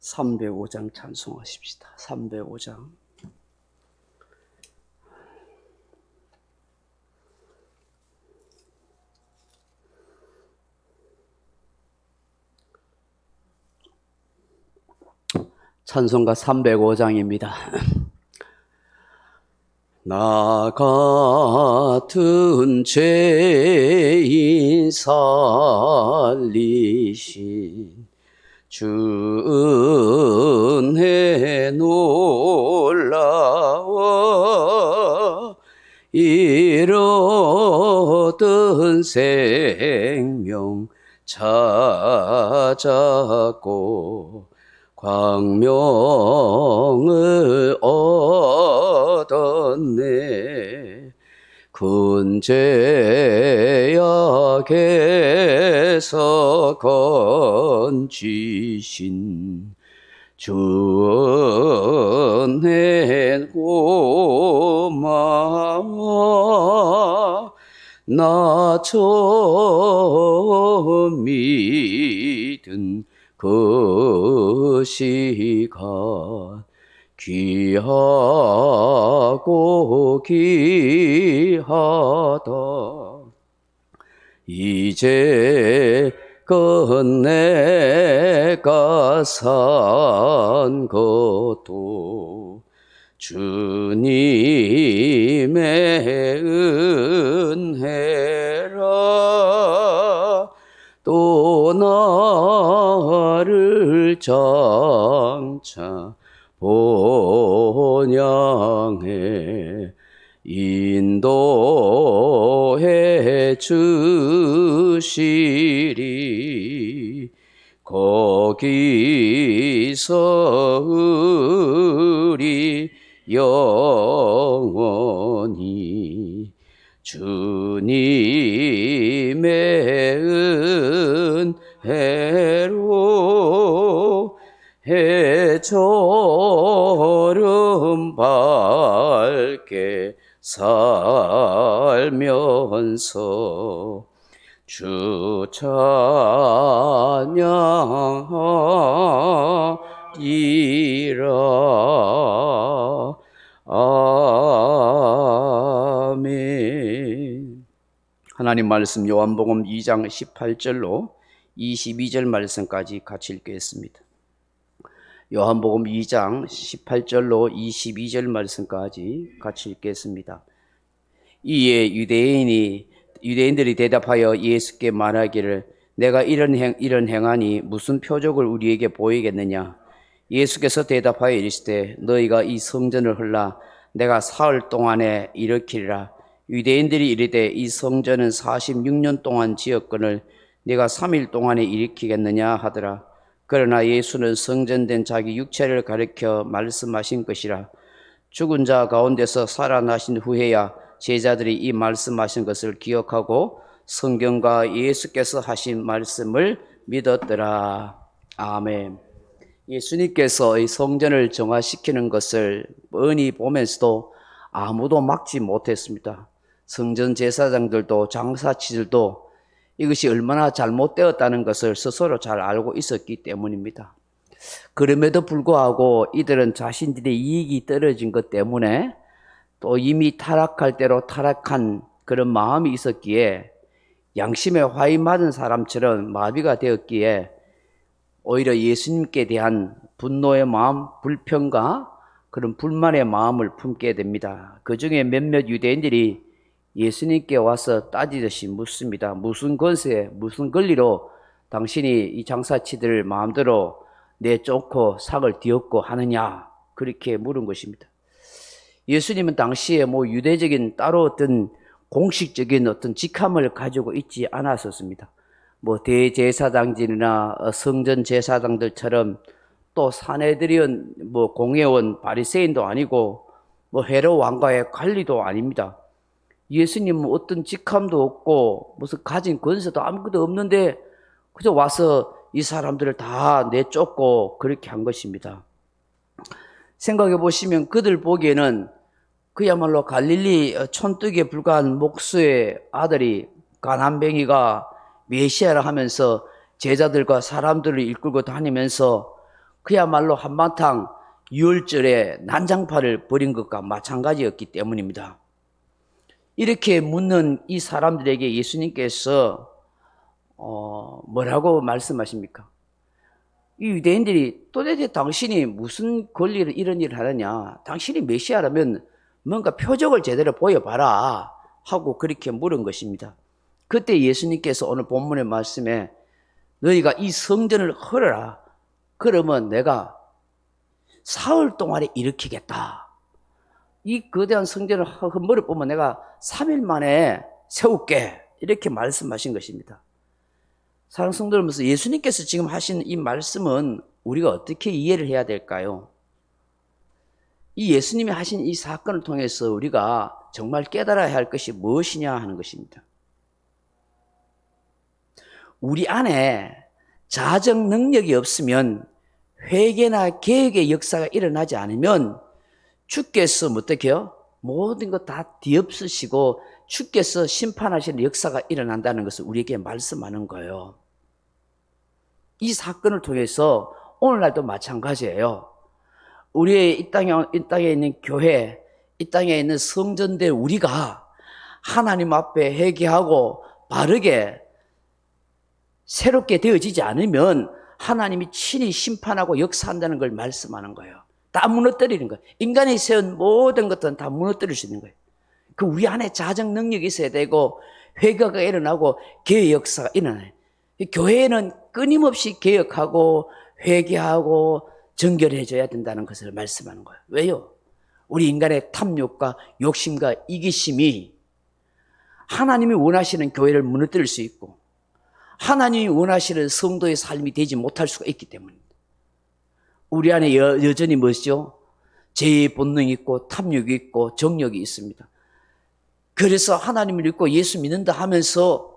305장 찬송하십시다. 305장. 찬송가 305장입니다. 나 같은 죄인 살리신 주 은혜 놀라워 잃었던 생명 찾았고 광명을 얻었네. 근죄악에서 건지신 주 은혜 고마워. 나 처음 믿은 그 시간 귀하고 귀하다. 이제 내가 산 것도 주님의 은혜라. 또 나를 장차 본향에 인도해 주시리. 거기서 우리 영원히 주님의 은혜로 해처럼 밝게 살면서 주 찬양하리라. 아멘. 하나님 말씀 요한복음 2장 18절로 22절 말씀까지 같이 읽겠습니다. 요한복음 2장 18절로 22절 말씀까지 같이 읽겠습니다. 이에 유대인들이 대답하여 예수께 말하기를 내가 이런 행하니 무슨 표적을 우리에게 보이겠느냐. 예수께서 대답하여 이르시되 너희가 이 성전을 헐라 내가 사흘 동안에 일으키리라. 유대인들이 이르되 이 성전은 46년 동안 지었거늘 네가 3일 동안에 일으키겠느냐 하더라. 그러나 예수는 성전된 자기 육체를 가리켜 말씀하신 것이라. 죽은 자 가운데서 살아나신 후에야 제자들이 이 말씀하신 것을 기억하고 성경과 예수께서 하신 말씀을 믿었더라. 아멘. 예수님께서 이 성전을 정화시키는 것을 뻔히 보면서도 아무도 막지 못했습니다. 성전 제사장들도 장사치들도 이것이 얼마나 잘못되었다는 것을 스스로 잘 알고 있었기 때문입니다. 그럼에도 불구하고 이들은 자신들의 이익이 떨어진 것 때문에 또 이미 타락할 대로 타락한 그런 마음이 있었기에 양심에 화이 맞은 사람처럼 마비가 되었기에 오히려 예수님께 대한 분노의 마음, 불평과 그런 불만의 마음을 품게 됩니다. 그 중에 몇몇 유대인들이 예수님께 와서 따지듯이 묻습니다. 무슨 권세, 무슨 권리로 당신이 이 장사치들 마음대로 내쫓고 삭을 뒤엎고 하느냐, 그렇게 물은 것입니다. 예수님은 당시에 유대적인 따로 어떤 공식적인 어떤 직함을 가지고 있지 않았었습니다. 대제사장들이나 성전 제사장들처럼 또 사내들이온 공회원 바리새인도 아니고 헤롯 왕가의 관리도 아닙니다. 예수님은 어떤 직함도 없고 무슨 가진 권세도 아무것도 없는데 그저 와서 이 사람들을 다 내쫓고 그렇게 한 것입니다. 생각해 보시면 그들 보기에는 그야말로 갈릴리 촌뜨기에 불과한 목수의 아들이 가난뱅이가 메시아라 하면서 제자들과 사람들을 이끌고 다니면서 그야말로 한바탕 유월절에 난장판을 벌인 것과 마찬가지였기 때문입니다. 이렇게 묻는 이 사람들에게 예수님께서 뭐라고 말씀하십니까? 이 유대인들이 도대체 당신이 무슨 권리로 이런 일을 하느냐, 당신이 메시아라면 뭔가 표적을 제대로 보여봐라 하고 그렇게 물은 것입니다. 그때 예수님께서 오늘 본문의 말씀에 너희가 이 성전을 헐어라, 그러면 내가 사흘 동안에 일으키겠다. 이 거대한 성전을 헐어 보면 내가 3일 만에 세울게, 이렇게 말씀하신 것입니다. 사랑하는 성도 여러분, 예수님께서 지금 하신 이 말씀은 우리가 어떻게 이해를 해야 될까요? 이 예수님이 하신 이 사건을 통해서 우리가 정말 깨달아야 할 것이 무엇이냐 하는 것입니다. 우리 안에 자정 능력이 없으면, 회개나 개혁의 역사가 일어나지 않으면 주께서 어떻게 해요? 모든 것 다 뒤엎으시고 주께서 심판하시는 역사가 일어난다는 것을 우리에게 말씀하는 거예요. 이 사건을 통해서 오늘날도 마찬가지예요. 우리의 이 땅에 있는 교회, 이 땅에 있는 성전대 우리가 하나님 앞에 회개하고 바르게 새롭게 되어지지 않으면 하나님이 친히 심판하고 역사한다는 걸 말씀하는 거예요. 다 무너뜨리는 거예요. 인간이 세운 모든 것들은 다 무너뜨릴 수 있는 거예요. 그 우리 안에 자정 능력이 있어야 되고 회개가 일어나고 개혁 역사가 일어나요. 교회는 끊임없이 개혁하고 회개하고 정결해져야 된다는 것을 말씀하는 거예요. 왜요? 우리 인간의 탐욕과 욕심과 이기심이 하나님이 원하시는 교회를 무너뜨릴 수 있고 하나님이 원하시는 성도의 삶이 되지 못할 수가 있기 때문입니다. 우리 안에 여전히 뭐죠? 죄의 본능이 있고 탐욕이 있고 정욕이 있습니다. 그래서 하나님을 믿고 예수 믿는다 하면서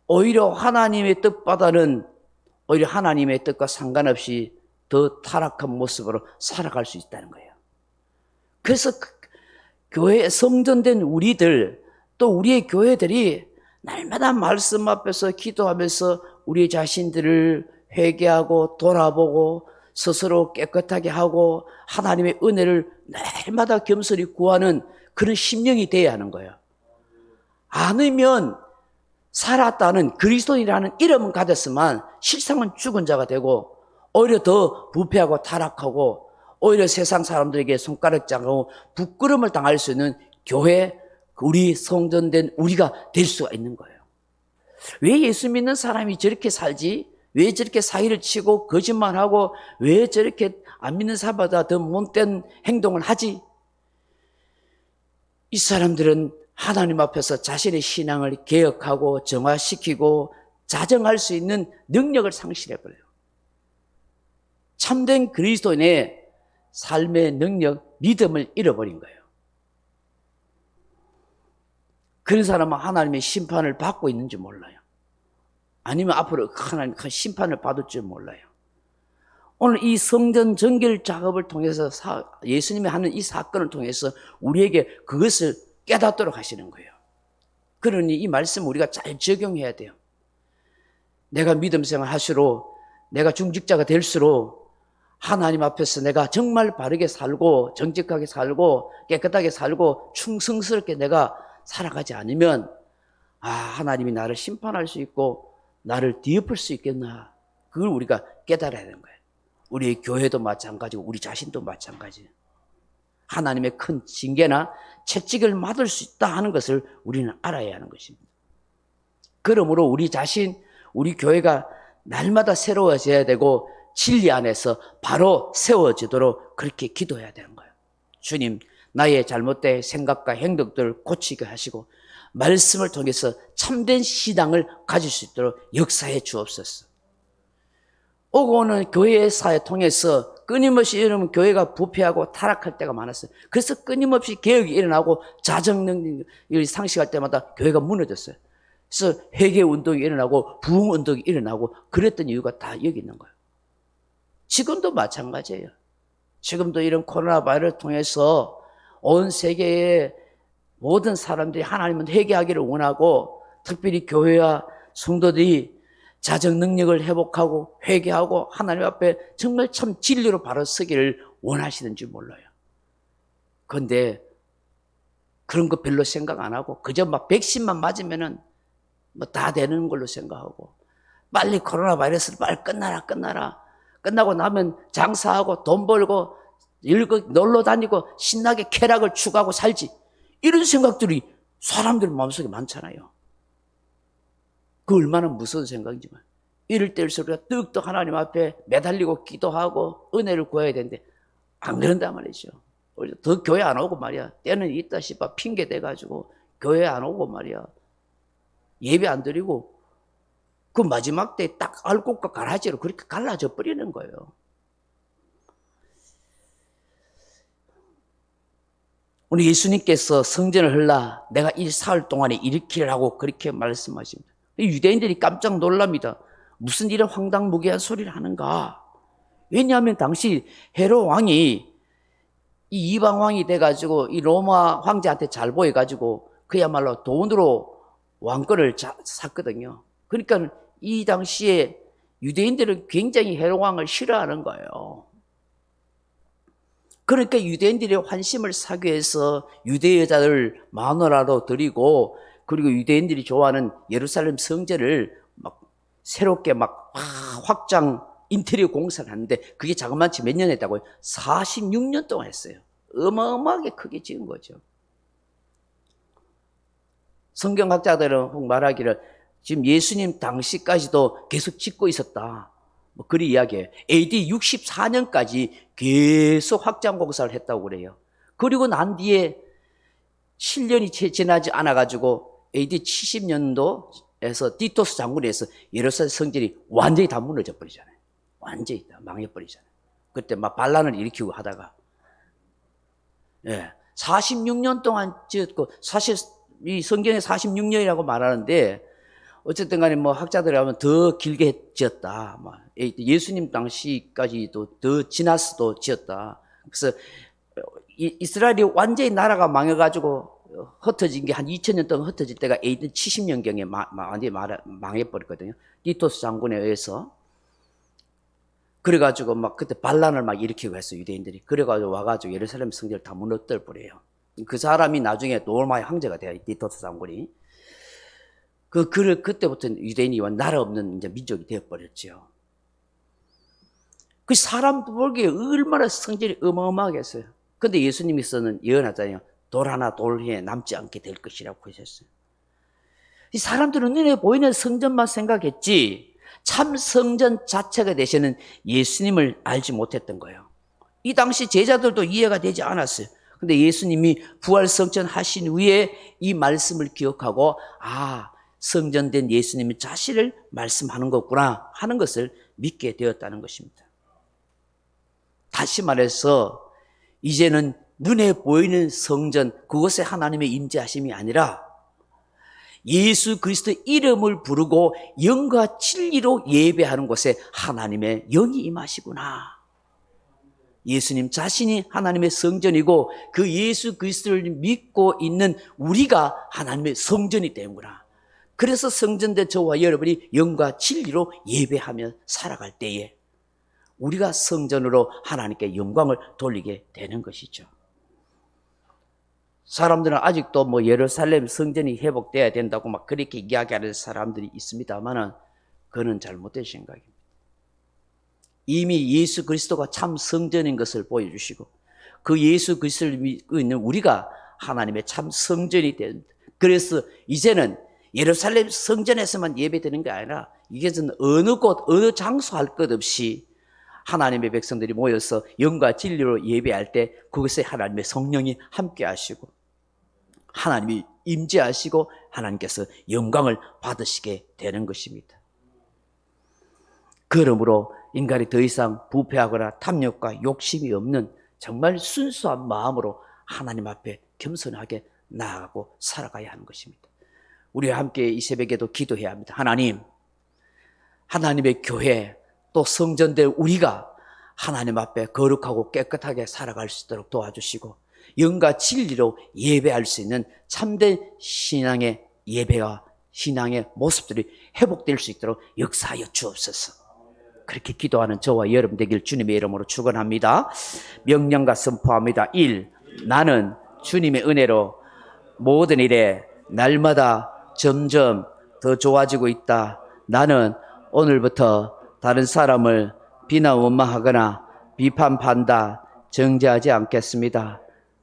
오히려 하나님의 뜻보다는 오히려 하나님의 뜻과 상관없이 더 타락한 모습으로 살아갈 수 있다는 거예요. 그래서 교회에 성전된 우리들, 또 우리의 교회들이 날마다 말씀 앞에서 기도하면서 우리 자신들을 회개하고 돌아보고 스스로 깨끗하게 하고 하나님의 은혜를 날마다 겸손히 구하는 그런 심령이 되어야 하는 거예요. 아니면 살았다는 그리스도인이라는 이름은 가졌지만 실상은 죽은 자가 되고 오히려 더 부패하고 타락하고 오히려 세상 사람들에게 손가락 자고 부끄러움을 당할 수 있는 교회, 우리 성전된 우리가 될 수가 있는 거예요. 왜 예수 믿는 사람이 저렇게 살지? 왜 저렇게 사기를 치고 거짓말하고 왜 저렇게 안 믿는 사람보다 더 못된 행동을 하지? 이 사람들은 하나님 앞에서 자신의 신앙을 개혁하고 정화시키고 자정할 수 있는 능력을 상실해버려요. 참된 그리스도인의 삶의 능력, 믿음을 잃어버린 거예요. 그런 사람은 하나님의 심판을 받고 있는지 몰라요. 아니면 앞으로 하나님 심판을 받을 줄 몰라요. 오늘 이 성전 정결 작업을 통해서 예수님이 하는 이 사건을 통해서 우리에게 그것을 깨닫도록 하시는 거예요. 그러니 이 말씀 우리가 잘 적용해야 돼요. 내가 믿음 생활 할수록, 내가 중직자가 될수록 하나님 앞에서 내가 정말 바르게 살고 정직하게 살고 깨끗하게 살고 충성스럽게 내가 살아가지 않으면 하나님이 나를 심판할 수 있고 나를 뒤엎을 수 있겠나, 그걸 우리가 깨달아야 되는 거예요. 우리 교회도 마찬가지고 우리 자신도 마찬가지예요. 하나님의 큰 징계나 채찍을 맞을 수 있다 하는 것을 우리는 알아야 하는 것입니다. 그러므로 우리 자신, 우리 교회가 날마다 새로워져야 되고 진리 안에서 바로 세워지도록 그렇게 기도해야 되는 거예요. 주님, 나의 잘못된 생각과 행동들을 고치게 하시고 말씀을 통해서 참된 신앙을 가질 수 있도록 역사해 주옵소서. 오고 오는 교회의 사회 통해서 끊임없이 이러면 교회가 부패하고 타락할 때가 많았어요. 그래서 끊임없이 개혁이 일어나고 자정 능력이 상실할 때마다 교회가 무너졌어요. 그래서 회개 운동이 일어나고 부흥 운동이 일어나고 그랬던 이유가 다 여기 있는 거예요. 지금도 마찬가지예요. 지금도 이런 코로나 바이러스를 통해서 온 세계의 모든 사람들이 하나님은 회개하기를 원하고 특별히 교회와 성도들이 자정 능력을 회복하고 회개하고 하나님 앞에 정말 참 진리로 바로 서기를 원하시는지 몰라요. 그런데 그런 거 별로 생각 안 하고 그저 막 백신만 맞으면은 뭐 다 되는 걸로 생각하고 빨리 코로나 바이러스를 빨리 끝나라 끝나고 나면 장사하고 돈 벌고 놀러 다니고 신나게 쾌락을 추구하고 살지, 이런 생각들이 사람들 마음속에 많잖아요. 그 얼마나 무서운 생각이지만 이럴 때일수록 우리가 뚝뚝 하나님 앞에 매달리고 기도하고 은혜를 구해야 되는데 안 그런단 말이죠. 더 교회 안 오고 말이야. 때는 있다 싶어 핑계 대가지고 교회 안 오고 말이야. 예배 안 드리고 그 마지막 때 딱 알곡과 가라지로 그렇게 갈라져 버리는 거예요. 우리 예수님께서 성전을 흘러 내가 이 사흘 동안에 일으키라고 그렇게 말씀하십니다. 유대인들이 깜짝 놀랍니다. 무슨 이런 황당무계한 소리를 하는가? 왜냐하면 당시 헤롯 왕이 이 이방 왕이 돼가지고 이 로마 황제한테 잘 보여가지고 그야말로 돈으로 왕권을 샀거든요. 그러니까 이 당시에 유대인들은 굉장히 헤롯 왕을 싫어하는 거예요. 그러니까 유대인들의 환심을 사기 위해서 유대 여자들 마누라로 드리고, 그리고 유대인들이 좋아하는 예루살렘 성전을 막 새롭게 막 확장 인테리어 공사를 하는데 그게 자그마치 몇 년 했다고요? 46년 동안 했어요. 어마어마하게 크게 지은 거죠. 성경학자들은 말하기를 지금 예수님 당시까지도 계속 짓고 있었다, 뭐 그리 이야기해요. AD 64년까지 계속 확장 공사를 했다고 그래요. 그리고 난 뒤에 7년이 채 지나지 않아가지고 AD 70년도에서 디토스 장군에서 예루살렘 성전이 완전히 다 무너져 버리잖아요. 완전히 다 망해버리잖아요. 그때 막 반란을 일으키고 하다가 46년 동안 지었고, 사실 이 성경에 46년이라고 말하는데 어쨌든 간에 뭐 학자들이 하면 더 길게 지었다. 예수님 당시까지도 더 지나서도 지었다. 그래서 이스라엘이 완전히 나라가 망해가지고 흩어진 게 한 2000년 동안 흩어질 때가 AD 70년경에 완전히 망해버렸거든요. 디토스 장군에 의해서. 그래가지고 막 그때 반란을 막 일으키고 했어요, 유대인들이. 그래가지고 와가지고 예루살렘 성전을 다 무너뜨려 버려요. 그 사람이 나중에 로마의 황제가 돼요, 디토스 장군이. 그때부터 유대인이 나라 없는 이제 민족이 되어버렸죠. 그 사람 보기에 얼마나 성질이 어마어마하겠어요. 근데 예수님께서는 예언하잖아요. 돌 하나 돌 위에 남지 않게 될 것이라고 하셨어요. 이 사람들은 눈에 보이는 성전만 생각했지 참 성전 자체가 되시는 예수님을 알지 못했던 거예요. 이 당시 제자들도 이해가 되지 않았어요. 근데 예수님이 부활 성전 하신 후에 이 말씀을 기억하고 성전된 예수님이 자신을 말씀하는 거구나 하는 것을 믿게 되었다는 것입니다. 다시 말해서 이제는 눈에 보이는 성전, 그것에 하나님의 임재하심이 아니라 예수 그리스도의 이름을 부르고 영과 진리로 예배하는 곳에 하나님의 영이 임하시구나. 예수님 자신이 하나님의 성전이고 그 예수 그리스도를 믿고 있는 우리가 하나님의 성전이 되는구나. 그래서 성전된 저와 여러분이 영과 진리로 예배하며 살아갈 때에 우리가 성전으로 하나님께 영광을 돌리게 되는 것이죠. 사람들은 아직도 뭐 예루살렘 성전이 회복돼야 된다고 막 그렇게 이야기하는 사람들이 있습니다만은 그건 잘못된 생각입니다. 이미 예수 그리스도가 참 성전인 것을 보여주시고 그 예수 그리스도를 믿고 있는 우리가 하나님의 참 성전이 됩니다. 그래서 이제는 예루살렘 성전에서만 예배되는 게 아니라 이것은 어느 곳 어느 장소 할 것 없이 하나님의 백성들이 모여서 영과 진리로 예배할 때 그것에 하나님의 성령이 함께 하시고 하나님이 임재하시고 하나님께서 영광을 받으시게 되는 것입니다. 그러므로 인간이 더 이상 부패하거나 탐욕과 욕심이 없는 정말 순수한 마음으로 하나님 앞에 겸손하게 나아가고 살아가야 하는 것입니다. 우리와 함께 이 새벽에도 기도해야 합니다. 하나님, 하나님의 교회 또 성전된 우리가 하나님 앞에 거룩하고 깨끗하게 살아갈 수 있도록 도와주시고 영과 진리로 예배할 수 있는 참된 신앙의 예배와 신앙의 모습들이 회복될 수 있도록 역사하여 주옵소서. 그렇게 기도하는 저와 여러분 되길 주님의 이름으로 축원합니다. 명령과 선포합니다. 1. 나는 주님의 은혜로 모든 일에 날마다 점점 더 좋아지고 있다. 나는 오늘부터 다른 사람을 비난 원망하거나 비판 판단 정죄하지 않겠습니다.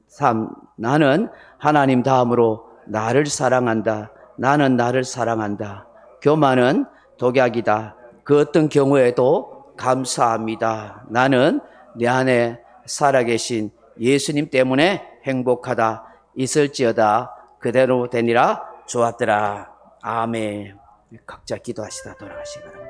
3. 나는 하나님 다음으로 나를 사랑한다. 나는 나를 사랑한다. 교만은 독약이다. 그 어떤 경우에도 감사합니다. 나는 내 안에 살아계신 예수님 때문에 행복하다. 있을지어다 그대로 되니라. 좋았더라. 아멘. 각자 기도하시다 돌아가시기 바랍니다.